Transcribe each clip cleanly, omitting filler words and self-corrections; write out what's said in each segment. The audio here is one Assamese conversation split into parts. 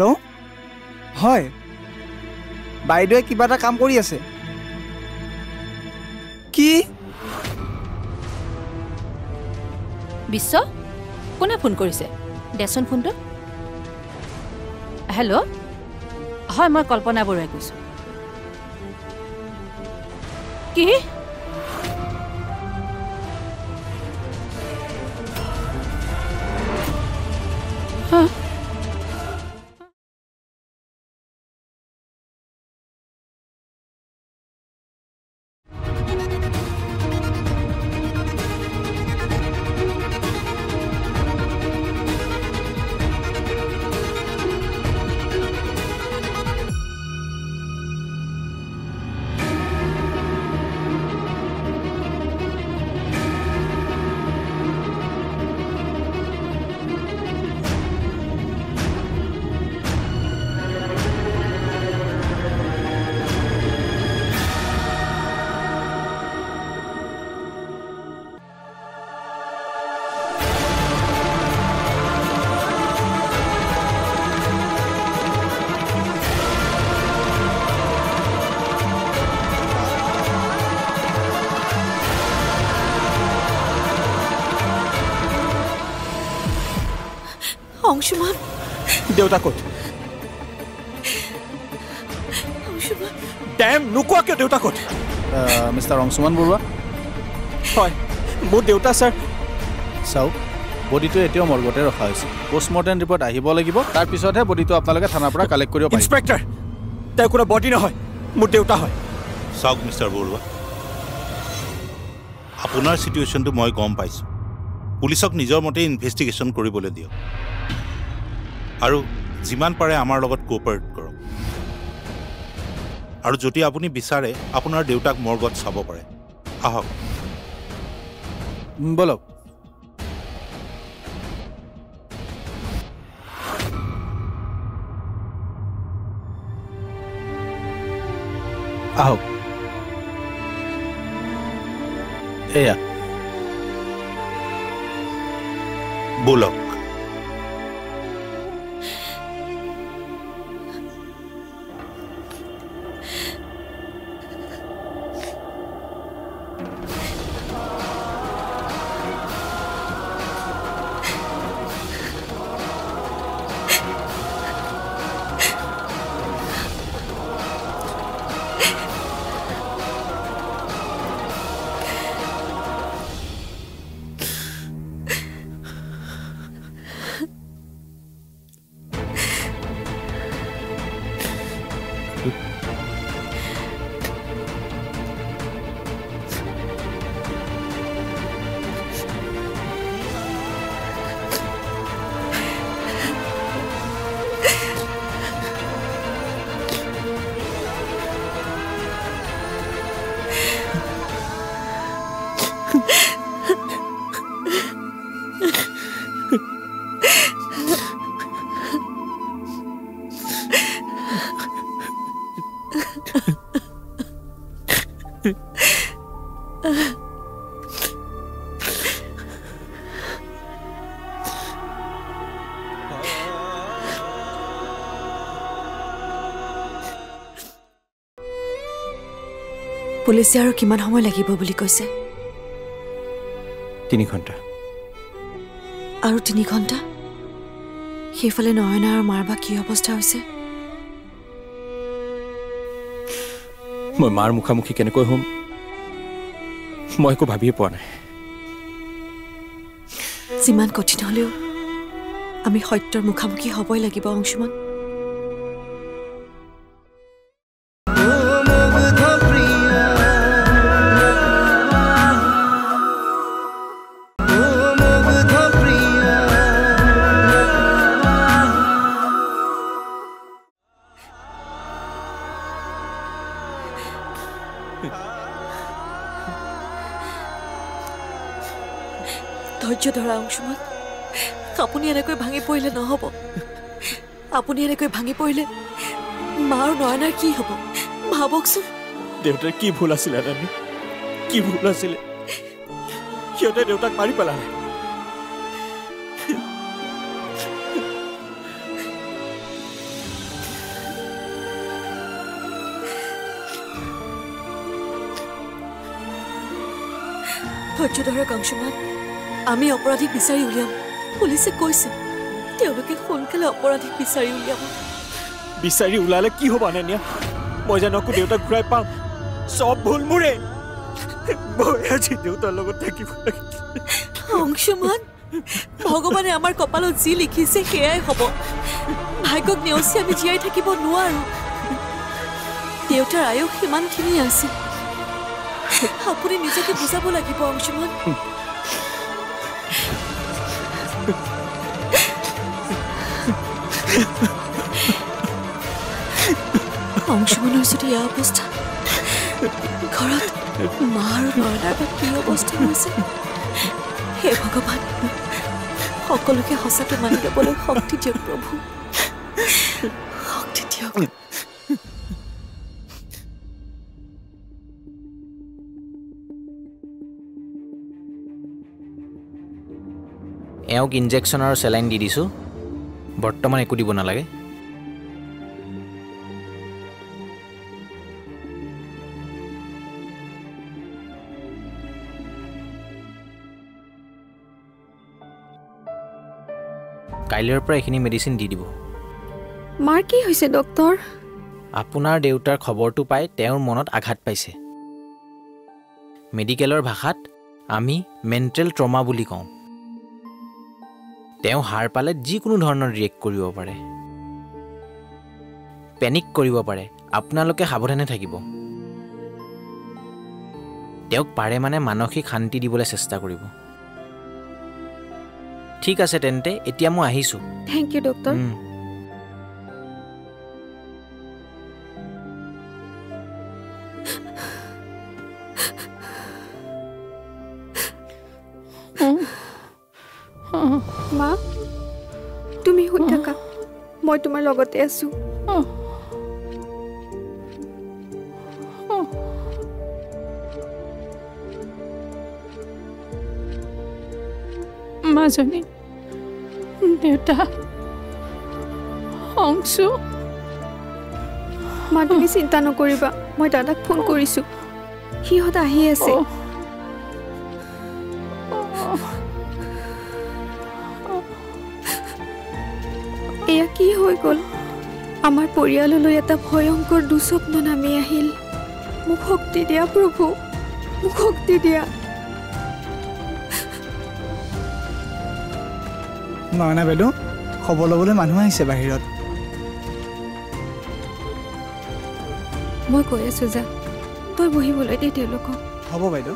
হেল্ল' হয় বাইদেৱে কিবা এটা কাম কৰি আছে কি বিশ্ব কোনে ফোন কৰিছে দেচোন ফোনটো হেল্ল' হয় মই কল্পনা বৰুৱাই কৈছোঁ কি অংশুমান দেউতা ক'ত অংশুমান ডেম নোকোৱা কিয় দেউতা ক'ত মিষ্টাৰ অংশুমান বৰুৱা হয় মোৰ দেউতা ছাৰ চাওক বডিটো এতিয়াও মৰ্গতে ৰখা হৈছে পোষ্টমৰ্টেম ৰিপৰ্ট আহিব লাগিব তাৰপিছতহে বডিটো আপোনালোকে থানাৰ পৰা কালেক্ট কৰিব পাৰিব ইন্সপেক্টৰ তেওঁ কোনো বডি নহয় মোৰ দেউতা হয় চাওক মিষ্টাৰ বৰুৱা আপোনাৰ চিটুৱেশ্যনটো মই গম পাইছোঁ পুলিচক নিজৰ মতে ইনভেষ্টিগেশ্যন কৰিবলৈ দিয়ক আৰু যিমান পাৰে আমাৰ লগত কোঅপাৰেট কৰক আৰু যদি আপুনি বিচাৰে আপোনাৰ দেউতাক মৰ্গত চাব পাৰে আহক বলক আহক এয়া বলক পুলিচে আৰু কিমান সময় লাগিব বুলি কৈছে 3 ঘণ্টা আৰু 3 ঘণ্টা সেইফালে নয়না আৰু মাৰ বা কি অৱস্থা হৈছে মই মাৰ মুখামুখি কেনেকৈ হ'ম মই একো ভাবিয়ে পোৱা নাই যিমান কঠিন হ'লেও আমি সত্যৰ মুখামুখি হ'বই লাগিব অংশুমান ধৈৰ্য ধৰা অংশুমান আপুনি এনেকৈ ভাঙি পৰিলে নহ'ব আপুনি এনেকৈ ভাঙি পৰিলে মা আৰু নয়নাৰ কি হ'ব ভাবকচোন দেউতাৰ কি ভুল আছিলে ৰাণী কি ভুল আছিলে সিহঁতে দেউতাক মাৰি পেলালে ধৈৰ্য ধৰক অংশুমান আমি অপৰাধীক বিচাৰি উলিয়াম পুলিচে কৈছে তেওঁলোকে সোনকালে অপৰাধীক বিচাৰি উলিয়াব বিচাৰি ওলালে কি হ'ব অনন্যা মই জানো আকৌ দেউতাক ঘূৰাই পাম চব ভুল মোৰে মই আজি দেউতাৰ লগত থাকিব অংশুমান ভগৱানে আমাৰ কপালত যি লিখিছে সেয়াই হ'ব ভাগ্যক নেওচি আমি জীয়াই থাকিব নোৱাৰো দেউতাৰ আয়ুস সিমানখিনি আছে আপুনি নিজকে বুজাব লাগিব অংশুমান অংশুমানৰ যদি এয়া অৱস্থা ঘৰত মা আৰু নয়নাৰ বা কি অৱস্থা হৈছে হে ভগৱান সকলোকে সঁচাটো মানি ল'বলৈ শক্তি দিয়ক প্ৰভু শক্তি দিয়ক এওঁক ইনজেকশ্যন আৰু চেলাইন দি দিছোঁ বৰ্তমান একো দিব নালাগে কাইলৈৰ পৰা এইখিনি মেডিচিন দি দিব মাৰ কি হৈছে ডক্টৰ আপোনাৰ দেউতাৰ খবৰটো পাই তেওঁৰ মনত আঘাত পাইছে মেডিকেলৰ ভাষাত আমি মেণ্টেল ট্ৰমা বুলি কওঁ তেওঁ হাৰ পালে যিকোনো ধৰণৰ ৰিয়েক্ট কৰিব পাৰে পেনিক কৰিব পাৰে আপোনালোকে সাৱধানে থাকিব তেওঁক পাৰে মানে মানসিক শান্তি দিবলৈ চেষ্টা কৰিব ঠিক আছে তেন্তে এতিয়া মই আহিছোঁ থেংক ইউ ডক্টৰ মা তুমি শুই থাকা মই তোমাৰ লগতে আছো মাজনী দেউতা অংশু মা তুমি চিন্তা নকৰিবা মই দাদাক ফোন কৰিছোঁ সিহঁত আহি আছে এয়া কি হৈ গ'ল আমাৰ পৰিয়াললৈ এটা ভয়ংকৰ দুঃস্বপ্ন নামি আহিল মোক শক্তি দিয়া প্ৰভু মোক শক্তি দিয়া নয়না বাইদেউ খবৰ ল'বলৈ মানুহ আহিছে বাহিৰত মই কৈ আছোঁ যা তই বহিবলৈ দে তেওঁলোকক হ'ব বাইদেউ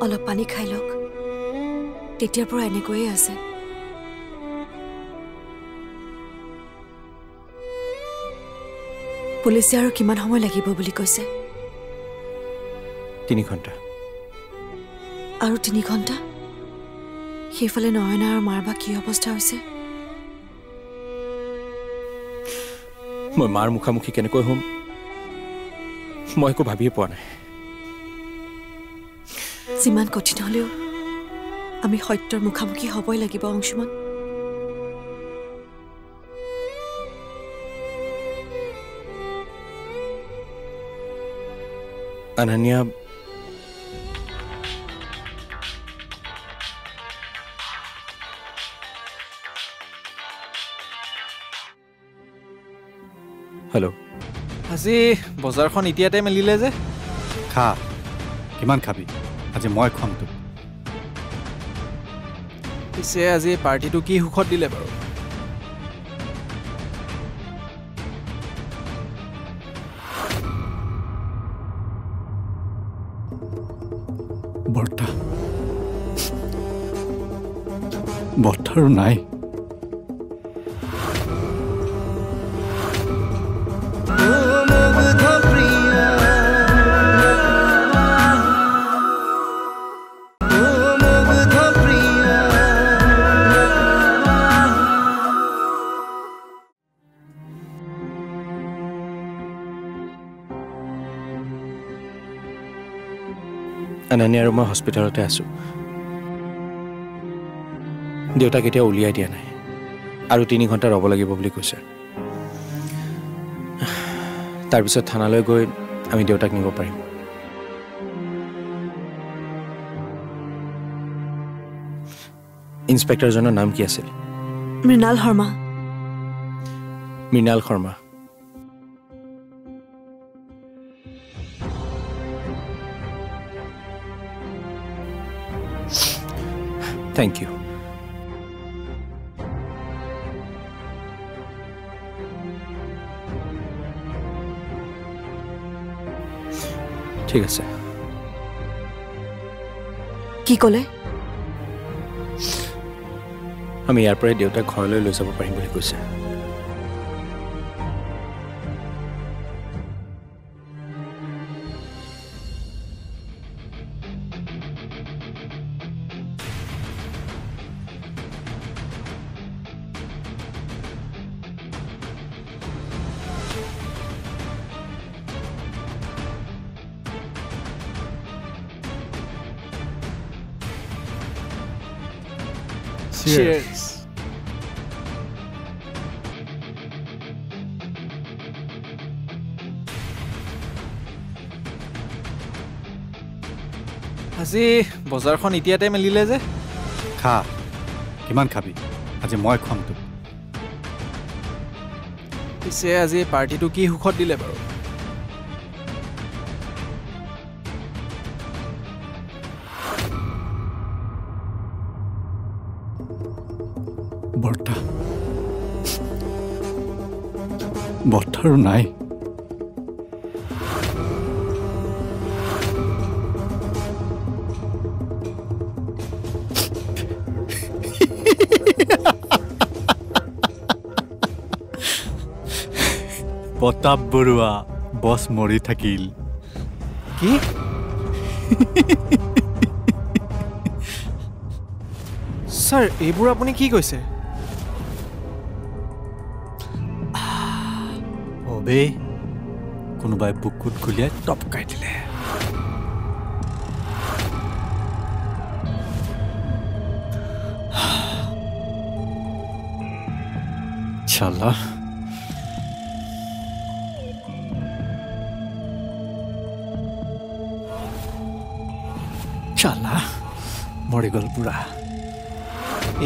অলপ পানী খাই লওক তেতিয়াৰ পৰা এনেকৈয়ে আছে পুলিচে আৰু কিমান সময় লাগিব বুলি কৈছে 3 ঘণ্টা আৰু 3 ঘণ্টা সেইফালে নয়না আৰু মাৰ বা কি অৱস্থা হৈছে মই মাৰ মুখামুখি কেনেকৈ হ'ম মই একো ভাবিয়ে পোৱা নাই যিমান কঠিন হ'লেও আমি সত্যৰ মুখামুখি হ'বই লাগিব অংশুমান অনন্যা হেল্ল' আজি বজাৰখন এতিয়াতে মেলিলে যে খা কিমান খাবি আজি মই খুৱাম তোক পিছে আজি পাৰ্টিটো কি সুখত দিলে বাৰু বৰ্তাৰো নাই আনানী আৰু মই হস্পিটেলতে আছোঁ দেউতাক এতিয়া উলিয়াই দিয়া নাই আৰু 3 ঘণ্টা ৰ'ব লাগিব বুলি কৈছে তাৰপিছত থানালৈ গৈ আমি দেউতাক নিব পাৰিম ইন্সপেক্টৰজনৰ নাম কি আছিল মৃণাল শৰ্মা মৃণাল শৰ্মা Thank you. ঠিক আছে কি ক'লে আমি ইয়াৰ পৰাই দেউতাক ঘৰলৈ লৈ যাব পাৰিম বুলি কৈছে Cheers. আজি বজাৰখন এতিয়াতে মেলিলে যে খা কিমান খাবি আজি মই খুৱাম তোক পিছে আজি পাৰ্টিটো কি সুখত দিলে বাৰু বৰ্তাৰো নাই প্ৰতাপ বৰুৱা বছ মৰি থাকিল কি ছাৰ এইবোৰ আপুনি কি কৈছে অবে কোনোবাই বুকুত গুলিয়াই টপকাই দিলে চালা চালা মৰি গ'ল বুঢ়া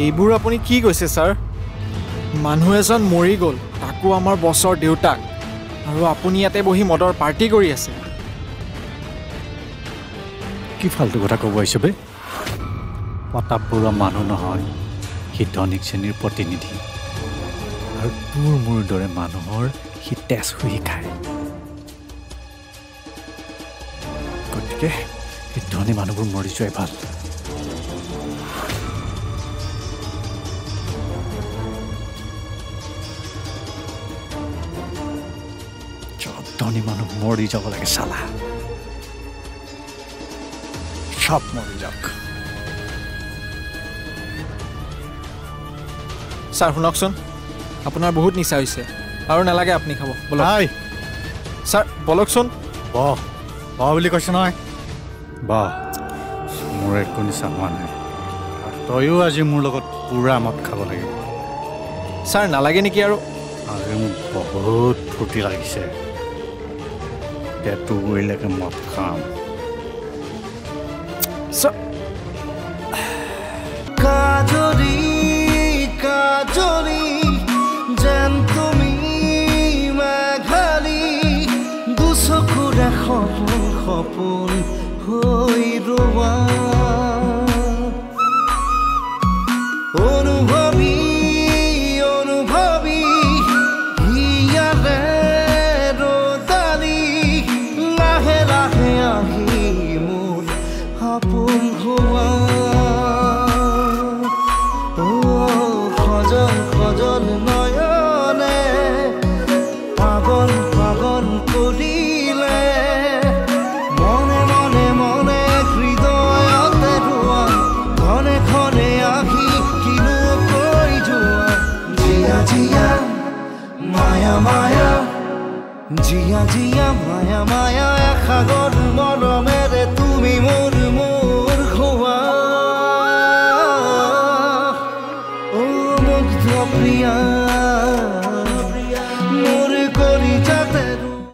এইবোৰ আপুনি কি কৈছে ছাৰ মানুহ এজন মৰি গ'ল তাকো আমাৰ বছৰ দেউতাক আৰু আপুনি ইয়াতে বহি মদৰ পাৰ্টি কৰি আছে কি ফাল্টু কথা ক'ব আহিছ বে প্ৰতাপ বৰুৱা মানুহ নহয় সি ধনিক শ্ৰেণীৰ প্ৰতিনিধি আৰু তোৰ মোৰ দৰে মানুহৰ সি তেজ শুহি খায় গতিকে সেই ধনী মানুহবোৰ মৰি যোৱাই ভাল ধনী মানুহ মৰি যাব লাগে চালা সব মৰি যাওক ছাৰ শুনকচোন আপোনাৰ বহুত নিচা হৈছে আৰু নালাগে আপুনি খাব বলক ছাৰ বলকচোন বহ বহ বুলি কৈছে নহয় বহ মোৰ একো নিচা হোৱা নাই আৰু তয়ো আজি মোৰ লগত পুৰা মদ খাব লাগিব ছাৰ নালাগে নেকি আৰু আজি মোক বহুত ফূৰ্তি লাগিছে পেটটো গৈলৈকে মদ খাম কাজলি কাজলি যেন তুমি মেঘালি দুচকুৰে সপোন সপোন হৈ ৰোৱা অনুভৱী অনুভৱী হিয়াৰে ৰদালি লাহে লাহে আহি মোৰ সপোন হোৱা সজল সজল নয়নে পাগল পাগল কৰিলে মনে মনে মনে হৃদয়তে ৰোৱা ঘনে ঘনে আহি কিনো কৈ যোৱা জিয়া জিয়া মায়া মায়া জিয়া জিয়া মায়া মায়া সাগৰ মৰমেৰে তুমি মোৰ প্ৰিয়া